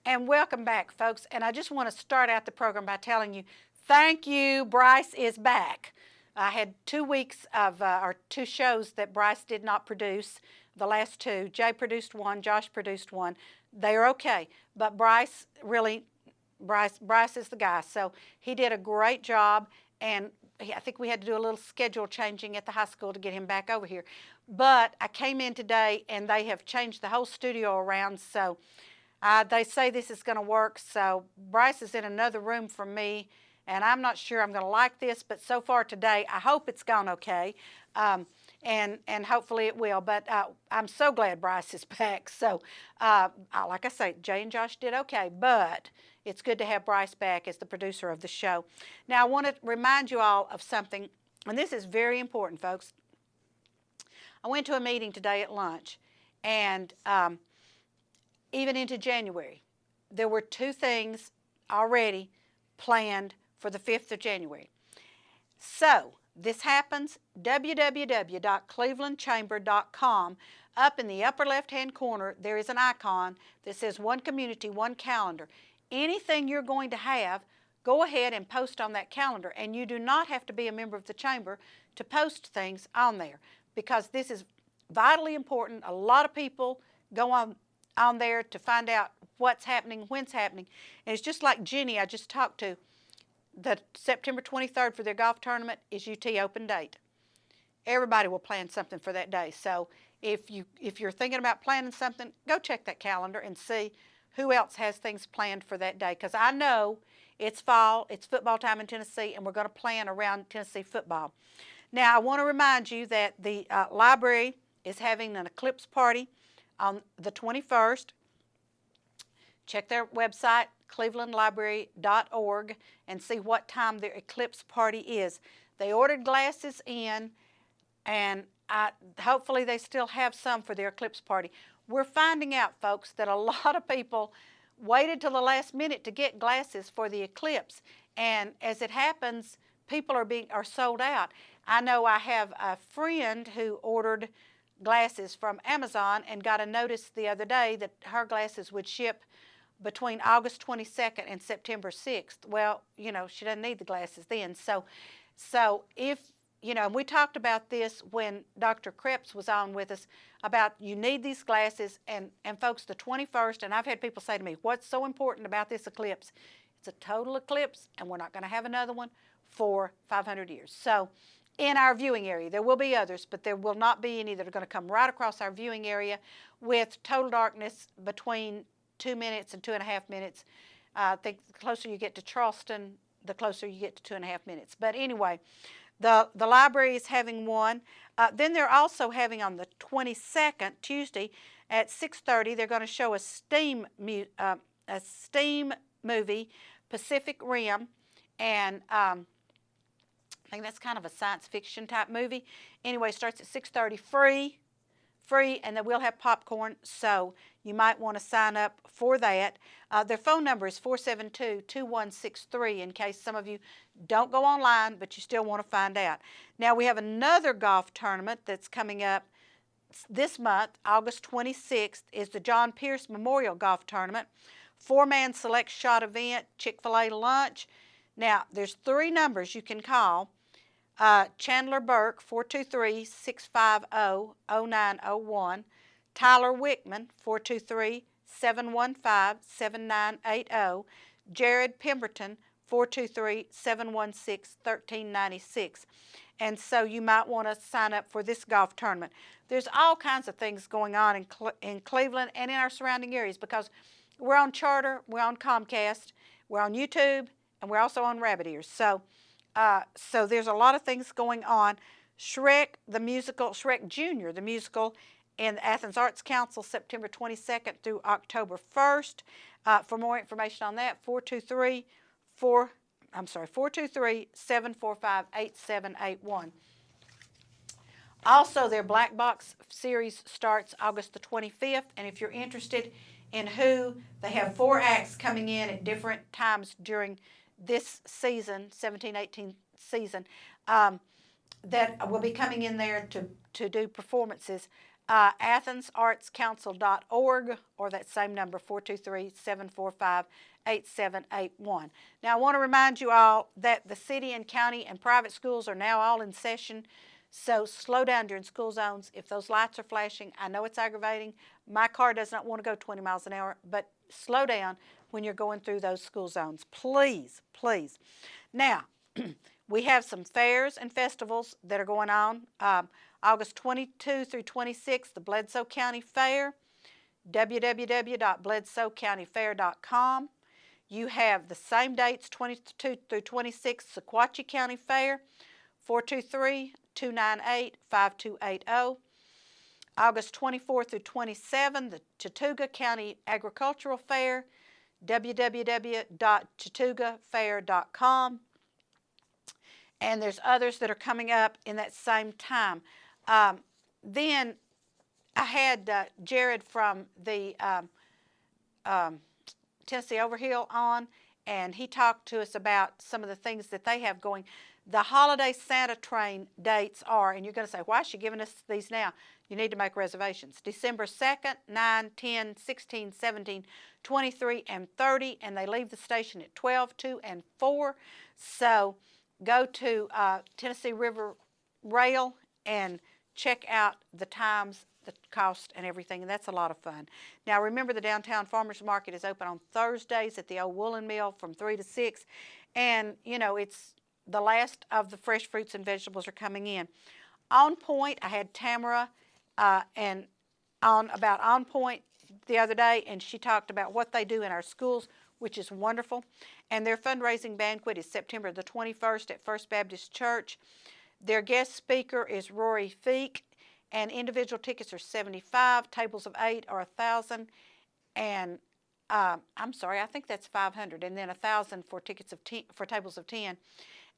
And welcome back, folks. And I just want to start out the program by telling you, thank you, Bryce is back. I had 2 weeks of, or 2 shows that Bryce did not produce, the last 2. Jay produced 1, Josh produced 1. They are okay, but Bryce is the guy. So he did a great job, and I think we had to do a little schedule changing at the high school to get him back over here. But I came in today, and they have changed the whole studio around, so they say this is going to work. So Bryce is in another room from me, and I'm not sure I'm going to like this, but so far today, I hope it's gone okay, and hopefully it will. But I'm so glad Bryce is back. So like I say, Jay and Josh did okay, but it's good to have Bryce back as the producer of the show. Now, I want to remind you all of something, and this is very important, folks. I went to a meeting today at lunch, and even into January, there were 2 things already planned for the 5th of January. So this happens, www.clevelandchamber.com. Up in the upper left-hand corner, there is an icon that says One Community, One Calendar. Anything you're going to have, go ahead and post on that calendar. And you do not have to be a member of the chamber to post things on there, because this is vitally important. A lot of people go on there to find out what's happening, when's happening. And it's just like Jenny I just talked to. The September 23rd for their golf tournament is UT open date. Everybody will plan something for that day. So if you're thinking about planning something, go check that calendar and see who else has things planned for that day. Because I know it's fall, it's football time in Tennessee, and we're going to plan around Tennessee football. Now, I want to remind you that the library is having an eclipse party on the 21st. Check their website, clevelandlibrary.org, and see what time their eclipse party is. They ordered glasses in, and hopefully they still have some for their eclipse party. We're finding out, folks, that a lot of people waited till the last minute to get glasses for the eclipse, and as it happens, people are sold out. I know I have a friend who ordered glasses from Amazon and got a notice the other day that her glasses would ship between August 22nd and September 6th. Well, she doesn't need the glasses then. So if, and we talked about this when Dr. Krebs was on with us, about you need these glasses, and folks, the 21st, and I've had people say to me, what's so important about this eclipse? It's a total eclipse, and we're not going to have another one for 500 years. So in our viewing area, there will be others, but there will not be any that are going to come right across our viewing area with total darkness between 2 minutes and 2.5 minutes. I think the closer you get to Charleston, the closer you get to 2.5 minutes. But anyway, the library is having one. Then they're also having on the 22nd, Tuesday, at 6:30, they're going to show a STEAM movie, Pacific Rim, and I think that's kind of a science fiction type movie. Anyway, it starts at 6:30, free, and they will have popcorn, so you might want to sign up for that. Their phone number is 472-2163 in case some of you don't go online, but you still want to find out. Now, we have another golf tournament that's coming up this month. August 26th is the John Pierce Memorial Golf Tournament. 4-man select shot event, Chick-fil-A lunch. Now, there's 3 numbers you can call. Chandler Burke, 423-650-0901. Tyler Wickman, 423-715-7980. Jared Pemberton, 423-716-1396. And so you might want to sign up for this golf tournament. There's all kinds of things going on in Cleveland and in our surrounding areas, because we're on Charter, we're on Comcast, we're on YouTube, and we're also on Rabbit Ears. So there's a lot of things going on. Shrek, the musical, Shrek Jr., the musical, in the Athens Arts Council, September 22nd through October 1st. For more information on that, 423-745-8781. Also, their Black Box series starts August the 25th, and if you're interested in who, they have 4 acts coming in at different times during this season, 17-18 season, that will be coming in there to do performances. athensartscouncil.org, or that same number, 423-745-8781. Now, I want to remind you all that the city and county and private schools are now all in session, so slow down during school zones. If those lights are flashing, I know it's aggravating. My car does not want to go 20 miles an hour, but slow down when you're going through those school zones. Please, please. Now, we have some fairs and festivals that are going on. August 22 through 26, the Bledsoe County Fair, www.bledsoecountyfair.com. You have the same dates, 22 through 26, Sequatchie County Fair, 423-298-5280. August 24 through 27, the Chattooga County Agricultural Fair, www.chattoogafair.com. And there's others that are coming up in that same time. Then I had Jared from the Tennessee Overhill on, and he talked to us about some of the things that they have going. The holiday Santa train dates are, and you're going to say, why is she giving us these now? You need to make reservations. December 2nd, 9, 10, 16, 17, 23, and 30, and they leave the station at 12, 2, and 4. So go to Tennessee River Rail and check out the times, the cost, and everything, and that's a lot of fun. Now, remember, the Downtown Farmers Market is open on Thursdays at the old woolen mill from 3 to 6, and, you know, it's the last of the fresh fruits and vegetables are coming in. On Point, I had Tamara about On Point the other day, and she talked about what they do in our schools, which is wonderful. And their fundraising banquet is September the 21st at First Baptist Church. Their guest speaker is Rory Feek, and individual tickets are $75. Tables of 8 are $1,000, and I'm sorry, I think that's $500, and then $1,000 for tickets of for tables of 10.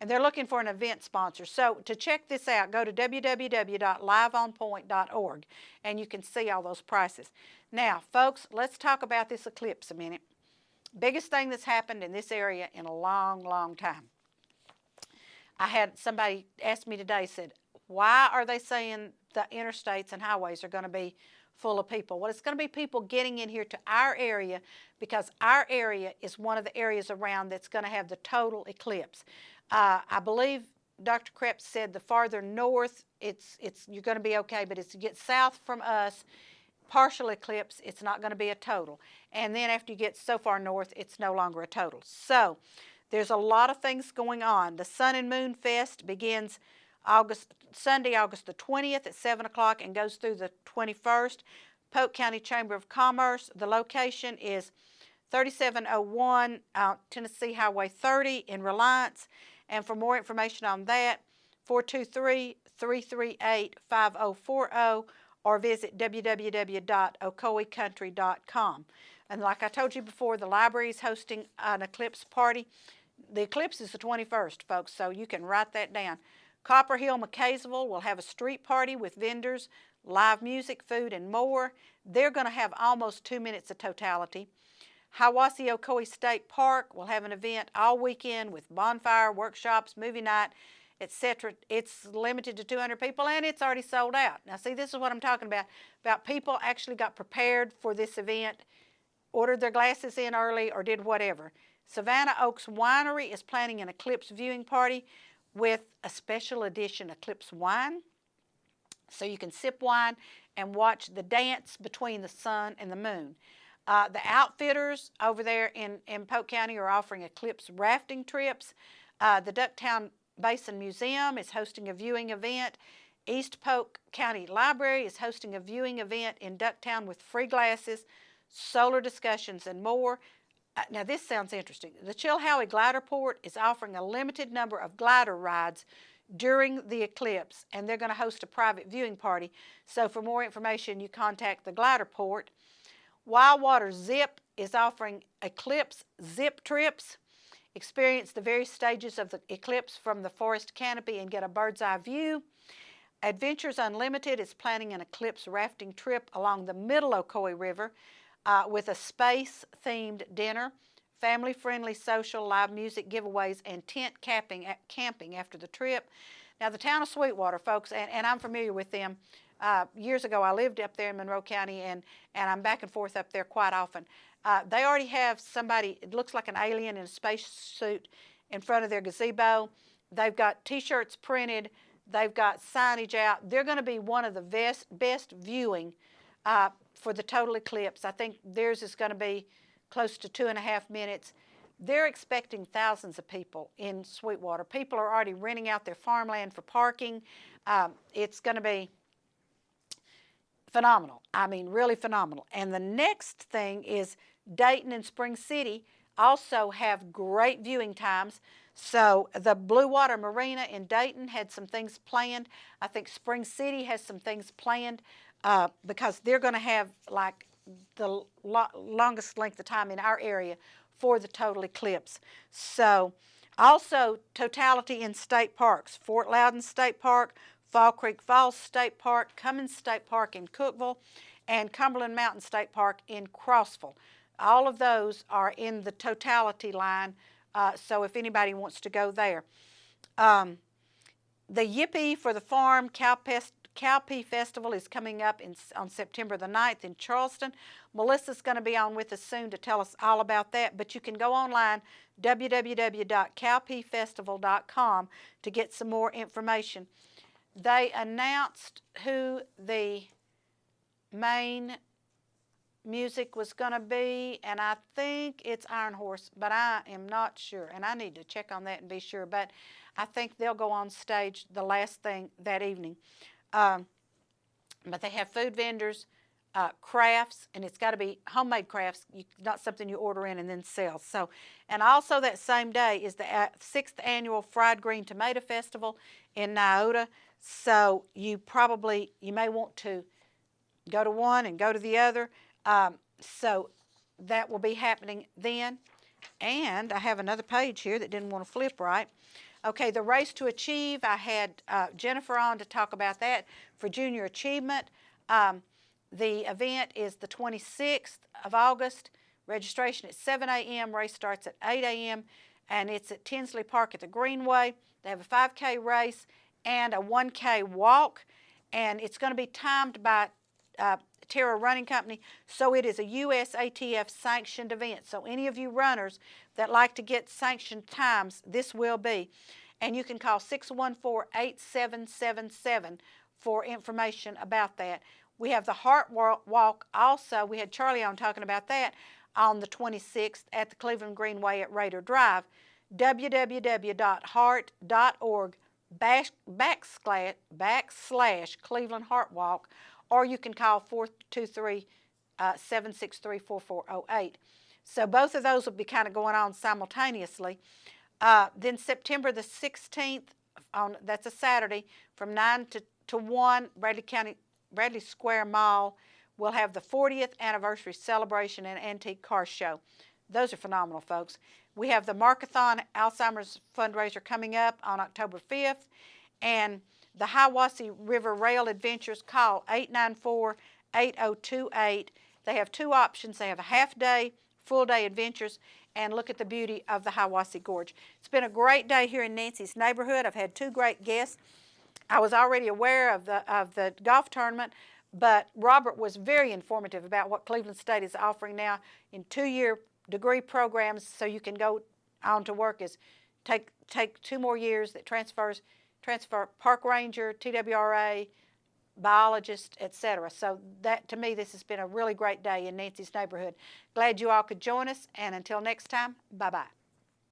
And they're looking for an event sponsor. So to check this out, go to www.liveonpoint.org, and you can see all those prices. Now, folks, let's talk about this eclipse a minute. Biggest thing that's happened in this area in a long, long time. I had somebody ask me today, said, why are they saying the interstates and highways are going to be full of people? Well, it's going to be people getting in here to our area, because our area is one of the areas around that's going to have the total eclipse. I believe Dr. Krebs said the farther north, you're going to be okay, but as you get south from us, partial eclipse, it's not going to be a total. And then after you get so far north, it's no longer a total. So there's a lot of things going on. The Sun and Moon Fest begins Sunday, August the 20th at 7 o'clock and goes through the 21st. Polk County Chamber of Commerce. The location is 3701 Tennessee Highway 30 in Reliance. And for more information on that, 423-338-5040, or visit www.ocoeecountry.com. And like I told you before, the library is hosting an eclipse party. The eclipse is the 21st, folks, so you can write that down. Copper Hill McCaysville will have a street party with vendors, live music, food, and more. They're going to have almost 2 minutes of totality. Hiwassee Ocoee State Park will have an event all weekend with bonfire, workshops, movie night, etc. It's limited to 200 people, and it's already sold out. Now, see, this is what I'm talking about people actually got prepared for this event, ordered their glasses in early, or did whatever. Savannah Oaks Winery is planning an eclipse viewing party with a special edition eclipse wine, so you can sip wine and watch the dance between the sun and the moon. The Outfitters over there in Polk County are offering eclipse rafting trips. The Ducktown Basin Museum is hosting a viewing event. East Polk County Library is hosting a viewing event in Ducktown with free glasses, solar discussions, and more. Now, this sounds interesting. The Chilhowie Glider Port is offering a limited number of glider rides during the eclipse, and they're going to host a private viewing party. So for more information, you contact the Glider Port. Wildwater Zip is offering eclipse zip trips. Experience the various stages of the eclipse from the forest canopy and get a bird's eye view. Adventures Unlimited is planning an eclipse rafting trip along the Middle Ocoee River with a space-themed dinner, family-friendly social, live music giveaways, and tent camping after the trip. Now, the town of Sweetwater, folks, and I'm familiar with them, Years ago, I lived up there in Monroe County, and I'm back and forth up there quite often. They already have somebody, it looks like an alien in a spacesuit in front of their gazebo. They've got T-shirts printed. They've got signage out. They're going to be one of the best viewing for the total eclipse. I think theirs is going to be close to 2.5 minutes. They're expecting thousands of people in Sweetwater. People are already renting out their farmland for parking. It's going to be phenomenal. I mean, really phenomenal. And the next thing is Dayton and Spring City also have great viewing times. So the Blue Water Marina in Dayton had some things planned. I think Spring City has some things planned because they're going to have like the longest length of time in our area for the total eclipse. So also totality in state parks, Fort Loudon State Park, Fall Creek Falls State Park, Cummins State Park in Cookeville, and Cumberland Mountain State Park in Crossville. All of those are in the totality line, so if anybody wants to go there. The Yippee for the Farm Cowpea Festival is coming up on September the 9th in Charleston. Melissa's going to be on with us soon to tell us all about that, but you can go online, www.cowpeafestival.com, to get some more information. They announced who the main music was going to be, and I think it's Iron Horse, but I am not sure, and I need to check on that and be sure, but I think they'll go on stage the last thing that evening. But they have food vendors, crafts, and it's got to be homemade crafts, not something you order in and then sell. So, and also that same day is the 6th annual Fried Green Tomato Festival in Nyota. So you may want to go to one and go to the other. So that will be happening then. And I have another page here that didn't want to flip right. Okay, the Race to Achieve, I had Jennifer on to talk about that for Junior Achievement. The event is the 26th of August. Registration at 7 a.m., race starts at 8 a.m., and it's at Tinsley Park at the Greenway. They have a 5K race and a 1K walk, and it's going to be timed by Terra Running Company, so it is a USATF sanctioned event. So any of you runners that like to get sanctioned times, this will be. And you can call 614-8777 for information about that. We have the Heart Walk also. We had Charlie on talking about that on the 26th at the Cleveland Greenway at Raider Drive. www.heart.org/Cleveland Heart Walk, or you can call 423-763-4408. So both of those will be kind of going on simultaneously. Then September the 16th, that's a Saturday, from 9 to 1, Bradley Square Mall will have the 40th anniversary celebration and antique car show. Those are phenomenal, folks. We have the Markathon Alzheimer's fundraiser coming up on October 5th, and the Hiwassee River Rail Adventures. Call 894-8028. They have two options. They have a half-day, full-day adventures, and look at the beauty of the Hiwassee Gorge. It's been a great day here in Nancy's neighborhood. I've had two great guests. I was already aware of the golf tournament, but Robert was very informative about what Cleveland State is offering now in 2-year degree programs, so you can go on to work as take 2 more years that transfer park ranger, TWRA, biologist, etc. So that, to me, this has been a really great day in Nancy's neighborhood. Glad you all could join us, and until next time, bye-bye.